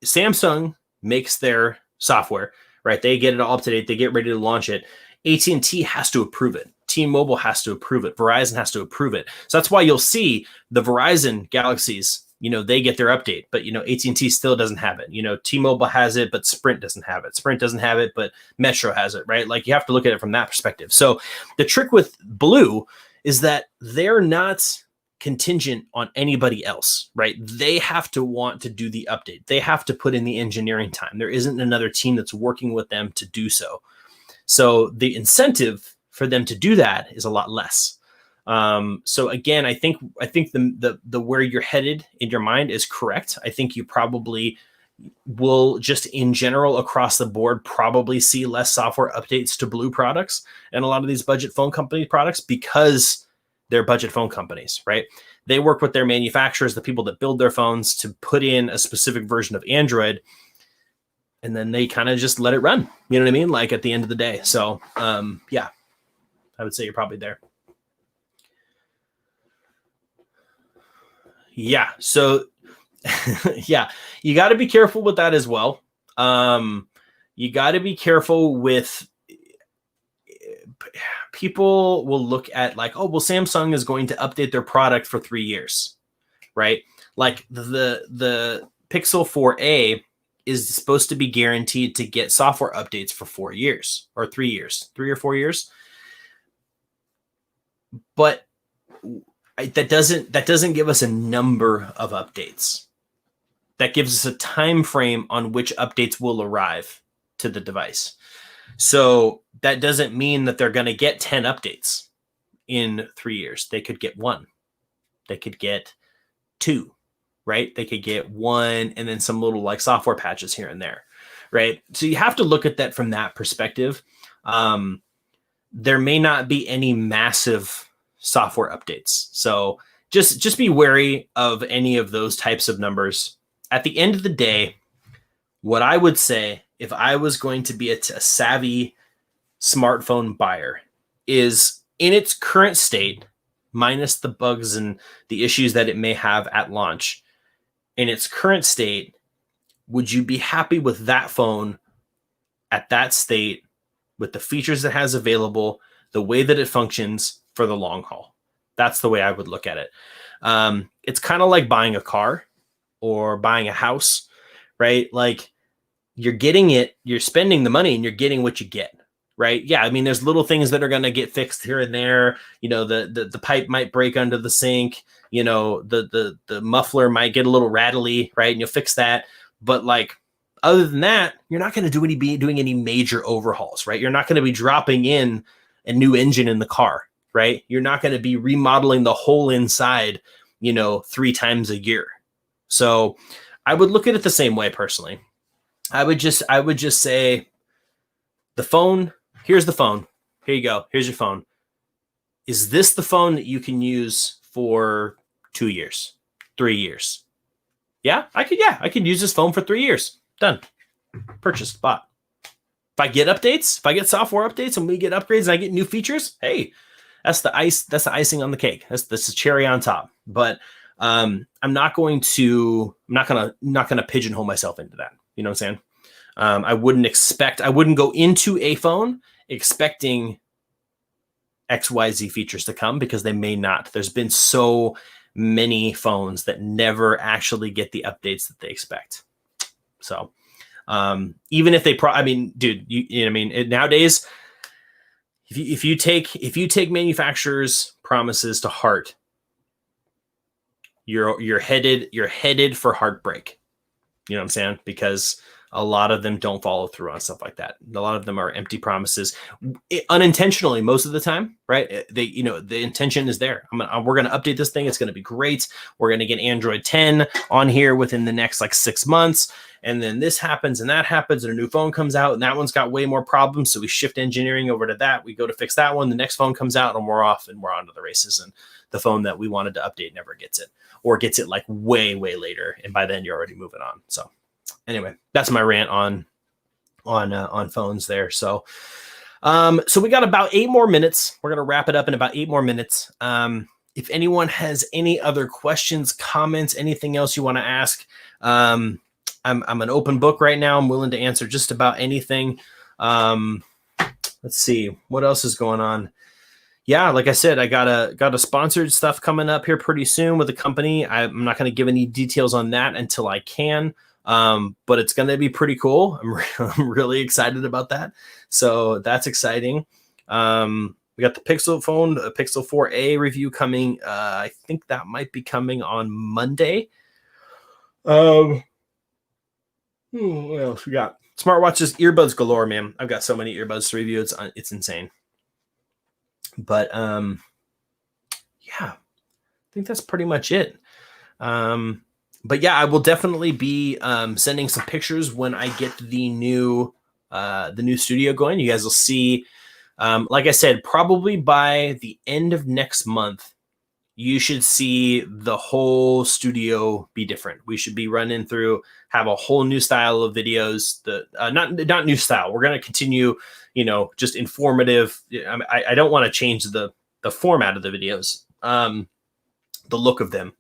Samsung makes their software, right? They get it all up to date. They get ready to launch it. AT&T has to approve it. T-Mobile has to approve it. Verizon has to approve it. So that's why you'll see the Verizon Galaxies, they get their update, but, AT&T still doesn't have it. T-Mobile has it, but Sprint doesn't have it. Sprint doesn't have it, but Metro has it, right? Like, you have to look at it from that perspective. So the trick with Blue is that they're not contingent on anybody else, right? They have to want to do the update. They have to put in the engineering time. There isn't another team that's working with them to do so. So the incentive for them to do that is a lot less. So again, I think the where you're headed in your mind is correct. I think you probably will, just in general across the board, probably see less software updates to Blue products and a lot of these budget phone company products, because they're budget phone companies, right? They work with their manufacturers, the people that build their phones, to put in a specific version of Android, and then they kind of just let it run. You know what I mean? Like, at the end of the day. So, yeah, I would say you're probably there. Yeah. So, yeah, you got to be careful with that as well. You got to be careful with, people will look at like, oh, well, Samsung is going to update their product for 3 years, right? Like the Pixel 4a is supposed to be guaranteed to get software updates for 4 years or 3 years, 3 or 4 years. But that doesn't give us a number of updates. That gives us a time frame on which updates will arrive to the device. So that doesn't mean that they're going to get 10 updates in 3 years. They could get 1. They could get 2. right? They could get one and then some little like software patches here and there, right? So you have to look at that from that perspective. There may not be any massive software updates. So just be wary of any of those types of numbers. At the end of the day, what I would say if I was going to be a savvy smartphone buyer is in its current state, minus the bugs and the issues that it may have at launch, in its current state, would you be happy with that phone at that state with the features it has available, the way that it functions for the long haul? That's the way I would look at it. It's kind of like buying a car or buying a house, right? Like you're getting it, you're spending the money and you're getting what you get, right? Yeah. I mean, there's little things that are going to get fixed here and there. You know, the pipe might break under the sink, you know, the muffler might get a little rattly, right? And you'll fix that. But like, other than that, you're not going to be doing any major overhauls, right? You're not going to be dropping in a new engine in the car, right? You're not going to be remodeling the whole inside, you know, 3 times a year. So I would look at it the same way personally. I would just say the phone, here's the phone. Here you go. Here's your phone. Is this the phone that you can use for 2 years, 3 years? Yeah, I could use this phone for 3 years. Done. Purchased, bought. If I get updates, if I get software updates and we get upgrades and I get new features, hey, that's the icing on the cake. This is cherry on top. But I'm not gonna pigeonhole myself into that. You know what I'm saying? I wouldn't go into a phone expecting XYZ features to come because they may not. There's been so many phones that never actually get the updates that they expect. So even if they, dude, you know what I mean? Nowadays, if you take manufacturers' promises to heart, you're headed for heartbreak. You know what I'm saying? Because a lot of them don't follow through on stuff like that. A lot of them are empty promises, unintentionally most of the time, right? The intention is there. We're going to update this thing. It's going to be great. We're going to get Android 10 on here within the next like 6 months. And then this happens and that happens and a new phone comes out and that one's got way more problems. So we shift engineering over to that. We go to fix that one. The next phone comes out and we're off and we're on to the races. And the phone that we wanted to update never gets it, or gets it like way, way later. And by then you're already moving on. So anyway, that's my rant on phones there. So we got about 8 more minutes. We're going to wrap it up in about 8 more minutes. If anyone has any other questions, comments, anything else you want to ask, I'm an open book right now. I'm willing to answer just about anything. Let's see what else is going on. Yeah, like I said, I got a sponsored stuff coming up here pretty soon with a company. I'm not going to give any details on that until I can. But it's going to be pretty cool. I'm really excited about that. So that's exciting. We got the Pixel phone, a Pixel 4a review coming. I think that might be coming on Monday. What else we got? Smartwatches, earbuds galore, man. I've got so many earbuds to review. It's insane. But yeah, I think that's pretty much it. But yeah, I will definitely be sending some pictures when I get the new studio going. You guys will see, like I said, probably by the end of next month, you should see the whole studio be different. We should be running through, have a whole new style of videos. Not new style. We're going to continue, just informative. I don't want to change the format of the videos. The look of them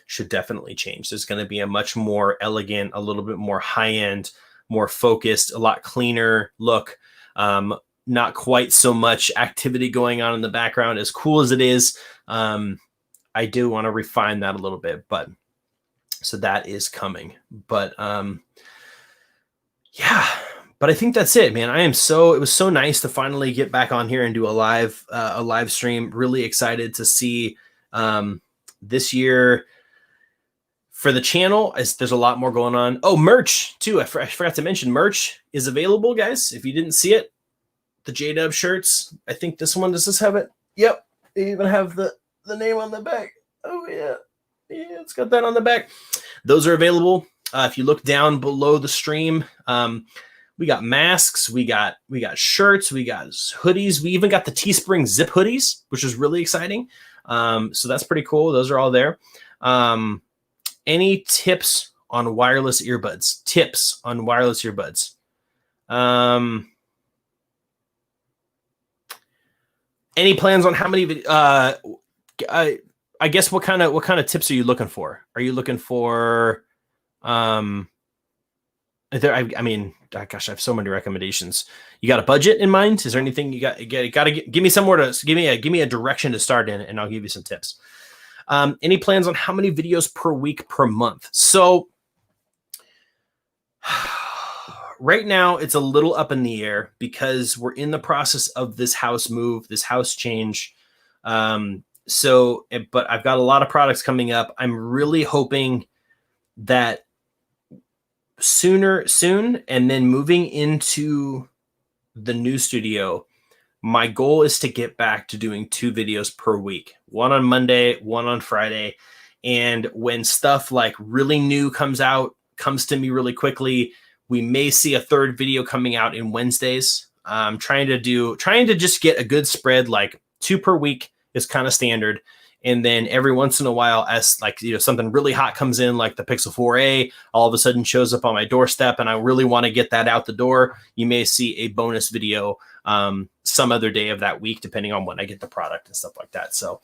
should definitely change. There's going to be a much more elegant, a little bit more high-end, more focused, a lot cleaner look. Not quite so much activity going on in the background. As cool as it is, I do want to refine that a little bit, but so that is coming. But yeah, but I think that's it, man. It was so nice to finally get back on here and do a live stream. Really excited to see this year for the channel. There's a lot more going on. Oh, merch too. I forgot to mention merch is available, guys. If you didn't see it, the JDubb shirts. I think this one, does this have it? Yep. They even have the name on the back. Oh yeah. Yeah, it's got that on the back. those are available. If you look down below the stream, we got masks, we got shirts, we got hoodies, we even got the Teespring zip hoodies, which is really exciting. So that's pretty cool. Those are all there. Any tips on wireless earbuds? Tips on wireless earbuds. Any plans on how many? I guess what kind of tips are you looking for? Are you looking for? I mean, gosh, I have so many recommendations. You got a budget in mind? Is there anything you got to give me somewhere to give me a direction to start in, and I'll give you some tips. Any plans on how many videos per week, per month? So right now it's a little up in the air because we're in the process of this house move, this house change. But I've got a lot of products coming up. I'm really hoping that soon, and then moving into the new studio, my goal is to get back to doing 2 videos per week, one on Monday, one on Friday. And when stuff like really new comes to me really quickly, we may see a 3rd video coming out in Wednesdays. I'm trying to just get a good spread, like 2 per week is kind of standard. And then every once in a while, as something really hot comes in, like the Pixel 4a, all of a sudden shows up on my doorstep, and I really want to get that out the door, you may see a bonus video some other day of that week, depending on when I get the product and stuff like that. So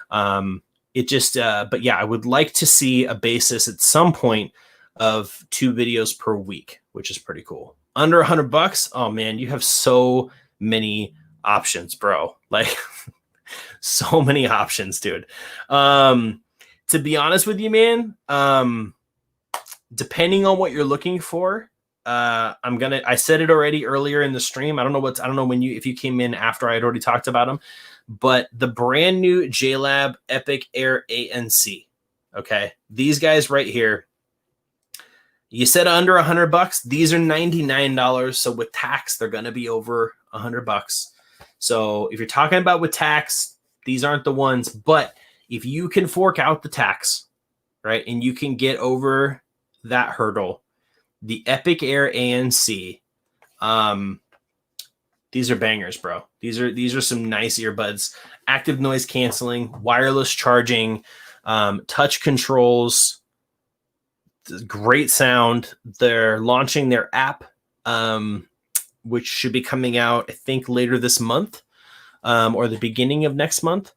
but yeah, I would like to see a basis at some point of 2 videos per week, which is pretty cool. Under $100, oh man, you have so many options, bro. Like so many options, dude. To be honest with you, man, depending on what you're looking for, I said it already earlier in the stream. I don't know if you came in after I had already talked about them, but the brand new JDubb Epic Air ANC. Okay. These guys right here, you said under $100. These are $99. So with tax, they're going to be over $100. So if you're talking about with tax, these aren't the ones, but if you can fork out the tax, right, and you can get over that hurdle, the Epic Air ANC, these are bangers, bro. These are some nice earbuds, active noise canceling, wireless charging, touch controls, great sound. They're launching their app, which should be coming out, I think, later this month. Or the beginning of next month.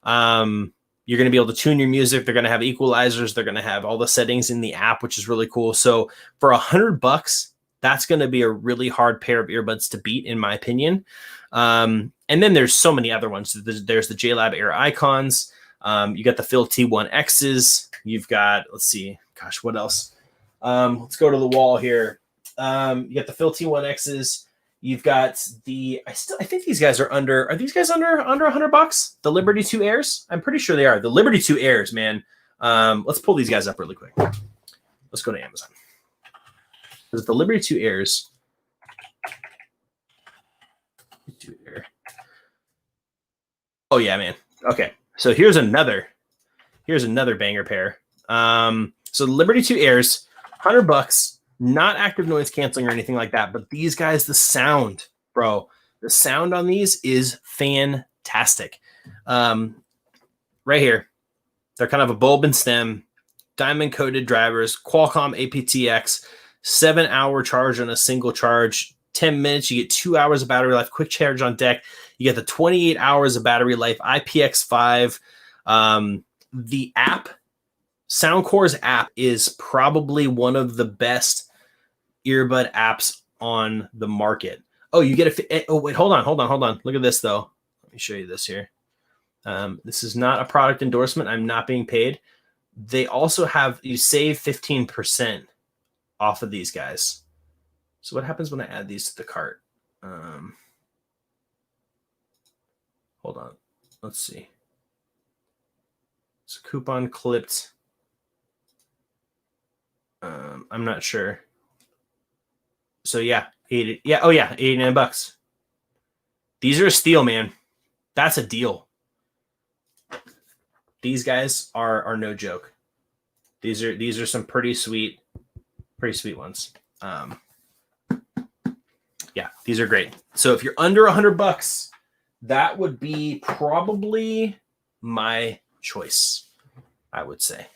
You're going to be able to tune your music. They're going to have equalizers. They're going to have all the settings in the app, which is really cool. So for $100, that's going to be a really hard pair of earbuds to beat, in my opinion. And then there's so many other ones. There's the JDubb Air Icons. You got the Phil T1Xs. You've got, let's see, gosh, what else? Let's go to the wall here. You got the Phil T1Xs. You've got I think these guys are these guys under $100? The Liberty 2 Airs? I'm pretty sure they are. The Liberty 2 Airs, man. Let's pull these guys up really quick. Let's go to Amazon. Because the Liberty 2 Airs. Oh yeah, man. Okay. So here's another banger pair. So the Liberty 2 Airs, $100. Not active noise canceling or anything like that, but these guys, the sound, bro, the sound on these is fantastic. Right here, they're kind of a bulb and stem, diamond coated drivers, Qualcomm aptX, 7-hour charge on a single charge, 10 minutes, you get 2 hours of battery life, quick charge on deck. You get the 28 hours of battery life, IPX5. The app, Soundcore's app, is probably one of the best earbud apps on the market. Oh, you get oh wait, hold on. Look at this though. Let me show you this here. This is not a product endorsement. I'm not being paid. They also have, you save 15% off of these guys. So what happens when I add these to the cart? Hold on. Let's see. It's coupon clipped. I'm not sure. So yeah, $89. These are a steal, man. That's a deal. These guys are no joke. These are some pretty sweet ones. Yeah, these are great. So if you're under $100, that would be probably my choice, I would say.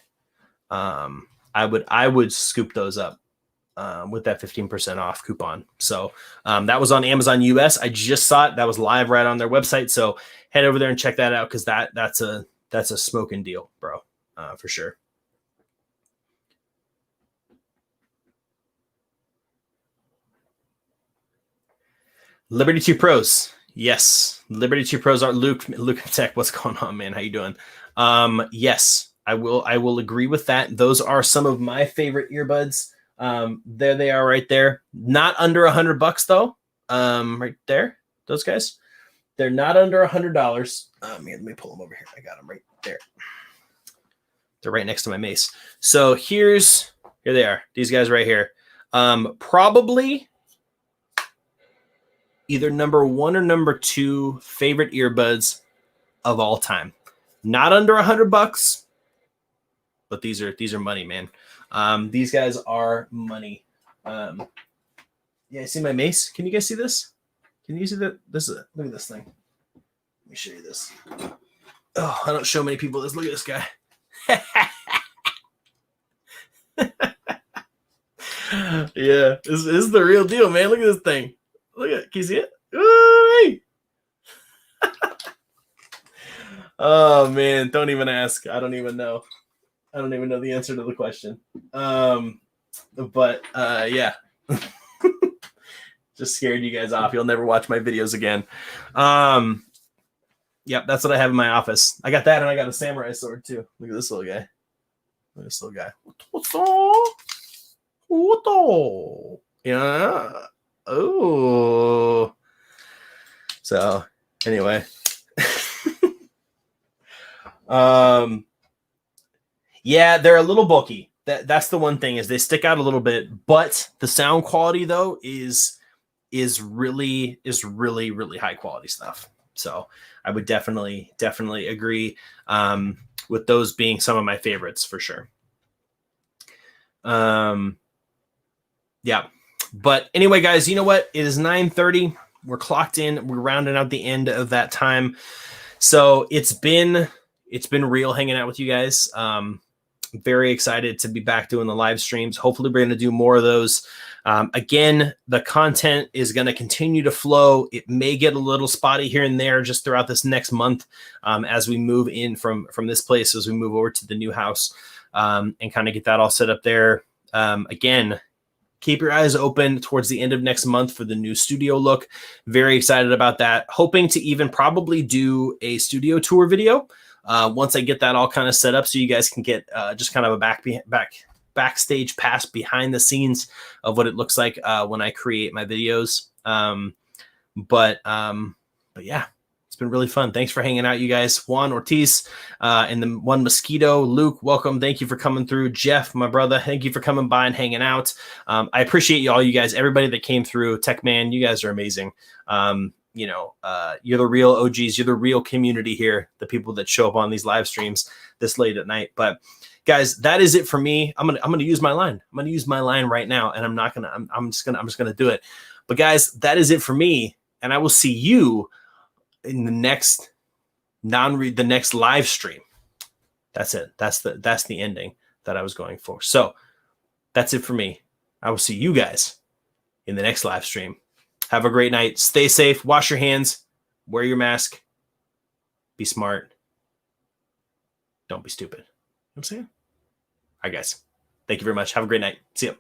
I would scoop those up with that 15% off coupon. So that was on Amazon US. I just saw it. That was live right on their website. So head over there and check that out, because that's a smoking deal, bro, for sure. Liberty 2 Pros. Yes. Liberty 2 Pros are Luke Tech. What's going on, man? How you doing? Yes, I will agree with that. Those are some of my favorite earbuds. There they are right there. Not under $100 though. Right there. Those guys. They're not under $100. Here, let me pull them over here. I got them right there. They're right next to my mace. So here they are. These guys right here. Probably either number 1 or number 2 favorite earbuds of all time. Not under $100, but these are money, man. These guys are money. Yeah, see my mace? Can you guys see this? Can you see that? Look at this thing. Let me show you this. Oh, I don't show many people this. Look at this guy. Yeah, this is the real deal, man. Look at this thing. Look at it. Can you see it? Oh man, don't even ask. I don't even know. I don't even know the answer to the question. But yeah. Just scared you guys off. You'll never watch my videos again. Yep, that's what I have in my office. I got that, and I got a samurai sword too. Look at this little guy. Look at this little guy. Yeah. Oh. So anyway. Yeah, they're a little bulky. That's the one thing, is they stick out a little bit, but the sound quality though is really high quality stuff. So I would definitely agree with those being some of my favorites for sure. Yeah. But anyway, guys, you know what? It is 9:30. We're clocked in. We're rounding out the end of that time. So it's been real hanging out with you guys. Very excited to be back doing the live streams. Hopefully we're going to do more of those. Again, the content is going to continue to flow. It may get a little spotty here and there just throughout this next month as we move in from this place, as we move over to the new house and kind of get that all set up there. Again, keep your eyes open towards the end of next month for the new studio look. Very excited about that. Hoping to even probably do a studio tour video once I get that all kind of set up, so you guys can get just kind of a backstage pass behind the scenes of what it looks like when I create my videos. But yeah, it's been really fun. Thanks for hanging out, you guys. Juan Ortiz and the One Mosquito. Luke, welcome. Thank you for coming through. Jeff, my brother, thank you for coming by and hanging out. I appreciate you guys, everybody that came through. Tech Man, you guys are amazing. You're the real OGs. You're the real community here, the people that show up on these live streams this late at night. But guys, that is it for me. I'm gonna use my line. I'm gonna use my line right now, and I'm just gonna do it. But guys, that is it for me, and I will see you in the next live stream. That's it. That's the ending that I was going for. So that's it for me. I will see you guys in the next live stream. Have a great night. Stay safe. Wash your hands. Wear your mask. Be smart. Don't be stupid. You know what I'm saying? All right, guys. Thank you very much. Have a great night. See you.